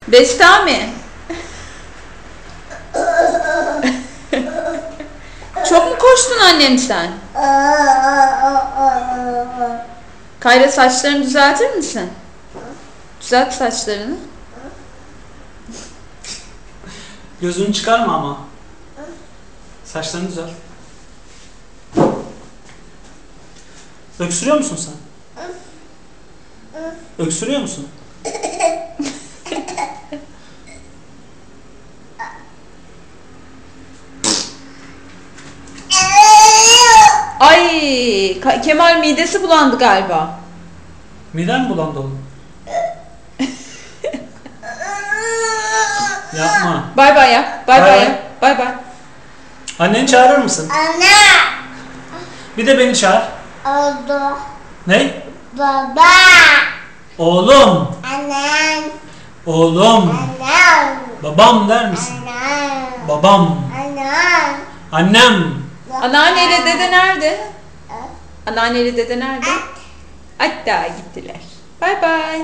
Bestami. Çok mu koştun annem sen? Kayra, saçlarını düzeltir misin? Düzelt saçlarını. Gözünü çıkarma ama. Saçlarını düzelt. Öksürüyor musun sen? Öksürüyor musun? Ay, Kemal midesi bulandı galiba. Miden mi bulandı oğlum? Yapma. Bay bay yap. Bay bay yap. Bay bay. Anneni çağırır mısın? Anne. Bir de beni çağır. Oldu. Ne? Baba. Oğlum. Annem. Oğlum. Annem. Babam der misin? Annem. Babam. Annem. Annem. Anneanneyle dede nerede? Anneanneyle dede nerede? Hatta gittiler. Bay bay.